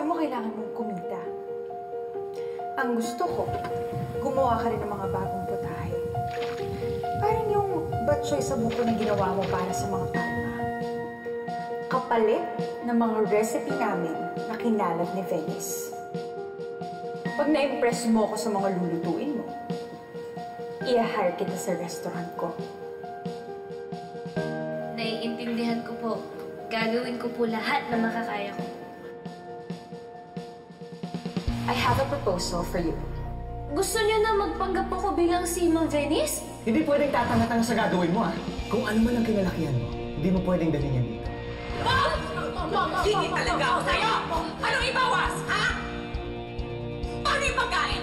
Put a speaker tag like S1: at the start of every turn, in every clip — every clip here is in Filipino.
S1: Sabi mo kailangan mong kumita. Ang gusto ko, gumawa ka rin ng mga bagong putahe. Parang yung batsoy sa buko na ginawa mo para sa mga palma. Kapalit ng mga recipe namin na kinalat ni Venice. Pag na-impress mo ako sa mga lulutuin mo, i-hire kita sa restaurant ko.
S2: Naiintindihan ko po. Gagawin ko po lahat na makakaya ko.
S1: I have a proposal for you.
S2: Gusto niyo na magpanggap ako bilang si Ma'am Venice?
S3: Hindi pwedeng tatanga-tanga sa gagawin mo, ha? Kung ano man ang kinalakihan mo, hindi mo pwedeng dalhin yan dito.
S4: Hindi talaga ako sa'yo! Anong ibawas, ha? Paano yung pagkain?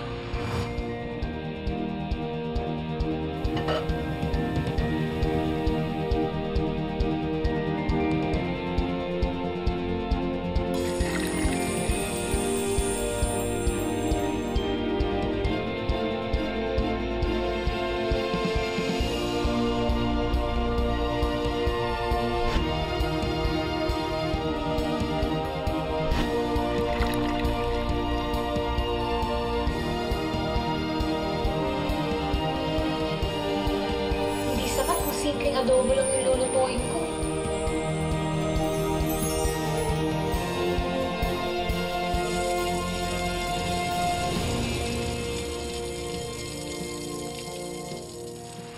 S2: Simpleng adobo lang yung lulutuin ko.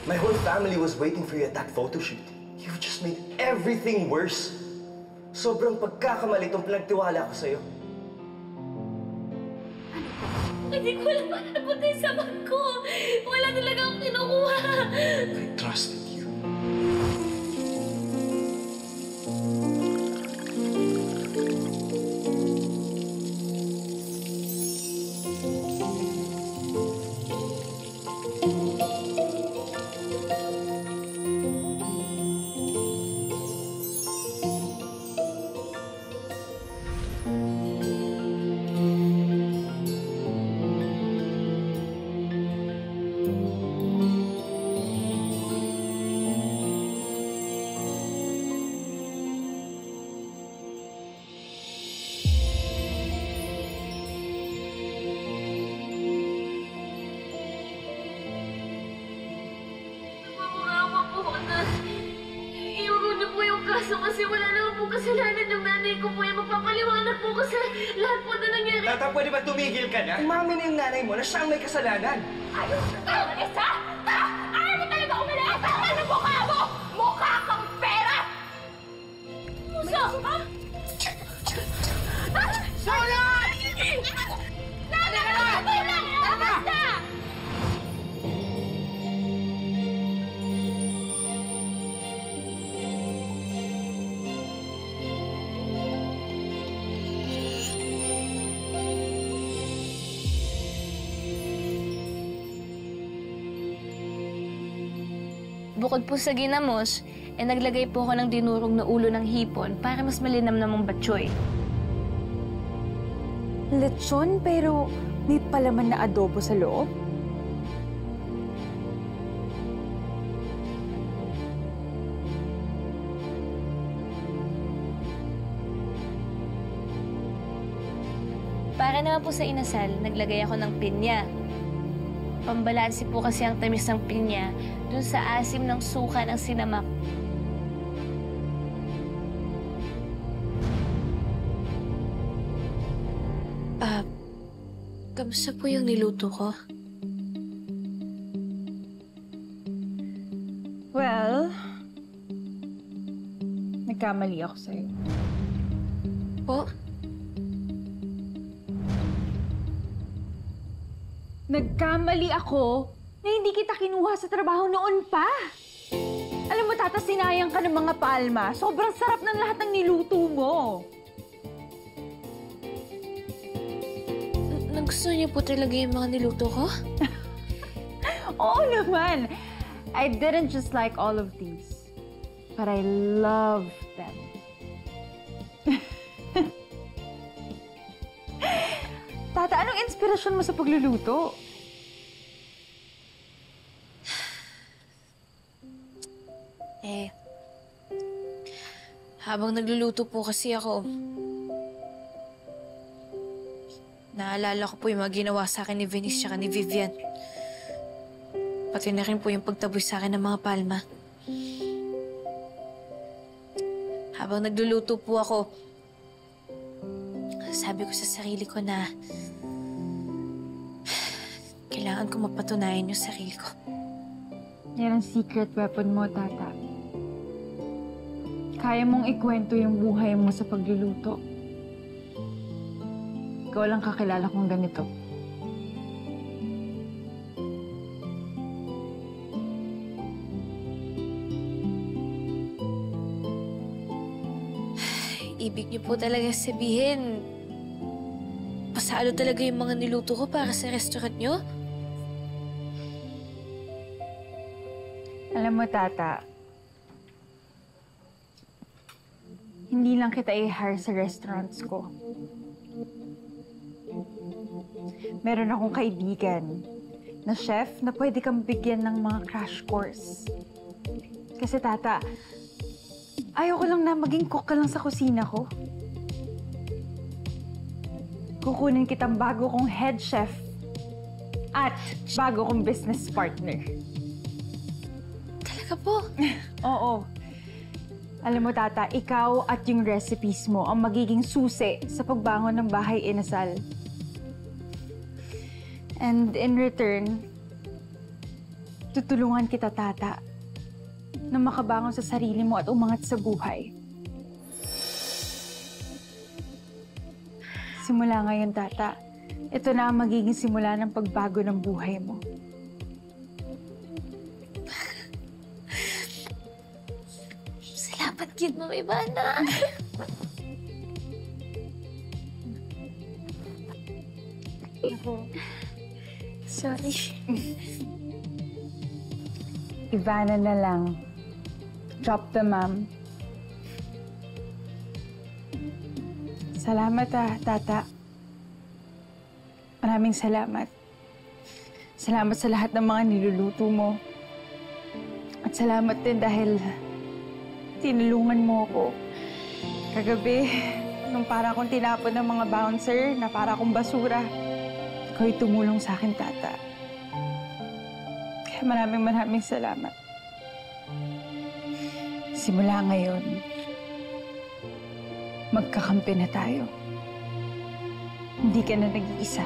S3: My whole family was waiting for you at that photo shoot. You've just made everything worse. Sobrang pagkakamali itong pinagtiwala ko sa'yo.
S2: Hindi ko alam paano napunta yung sabat ko. Wala talaga akong kinukuha.
S3: I trusted you.
S2: Kasi wala naman po kasalanan ng nanay ko po. Magpapaliwanag po ko sa lahat po na nangyari.
S3: Tata, pwede ba tumigil ka na? Umamin na yung nanay mo na siya ang may kasalanan.
S4: Ayaw ka umalis, ha? Ayaw mo talaga umalis! Ano mukha mo? Mukha kang pera! Muso! Ha? Sulat! Nanay! Tulong! Basta!
S2: Bukod po sa ginamos, naglagay po ako ng dinurog na ulo ng hipon para mas malinam namang batsoy.
S1: Lechon pero may palaman na adobo sa loob?
S2: Para naman po sa inasal, naglagay ako ng pinya. Pambalansi po kasi ang tamis ng pinya dun sa asim ng suka ng sinamak. Kamusta po yung niluto ko?
S1: Well, nagkamali ako sa'yo.
S2: Po?
S1: Nagkamali ako na hindi kita kinuha sa trabaho noon pa. Alam mo, Tata, sinayang ka ng mga palma. Sobrang sarap ng lahat ng niluto mo.
S2: Nagustuhan niyo po talaga yung mga niluto ko?
S1: Oo naman. I didn't just like all of these, but I love them. Tata, anong inspirasyon mo sa pagluluto?
S2: Habang nagluluto po kasi ako, Naalala ko po yung mga ginawa sa akin ni Venice at ni Vivian. Pati na rin po yung pagtaboy sa akin ng mga palma. Habang nagluluto po ako, sabi ko sa sarili ko na kailangan ko mapatunayan yung sarili ko.
S5: Yan ang secret weapon mo, Tata. Kaya mong ikwento yung buhay mo sa pagluluto. Ikaw lang kakilala kong ganito.
S2: Ibig niyo po talaga sabihin, pasalo talaga yung mga niluto ko para sa restaurant niyo?
S5: Alam mo, Tata, hindi lang kita i-hire sa restaurants ko. Meron akong kaibigan na chef na pwede kang bigyan ng mga crash course. Kasi, Tata, ayaw ko lang na maging cook ka lang sa kusina ko. Kukunin kitang bago kong head chef at bago kong business partner.
S2: Talaga po?
S5: Oo. Alam mo, Tata, ikaw at yung recipes mo ang magiging susi sa pagbangon ng bahay inasal. And in return, tutulungan kita, Tata, na makabangon sa sarili mo at umangat sa buhay. Simula ngayon, Tata, ito na ang magiging simula ng pagbago ng buhay mo.
S2: Salamat, kid, Mama Ivana. Sorry.
S5: Ivana na lang. Drop the mom. Salamat, Tata. Maraming salamat. Salamat sa lahat ng mga niluluto mo. At salamat din dahil tinulungan mo ako. Kagabi, nung para akong tinapon ng mga bouncer na para akong basura, ikaw'y tumulong sa akin, Tata. Kaya maraming salamat. Simula ngayon, magkakampi na tayo. Hindi ka na nag-iisa.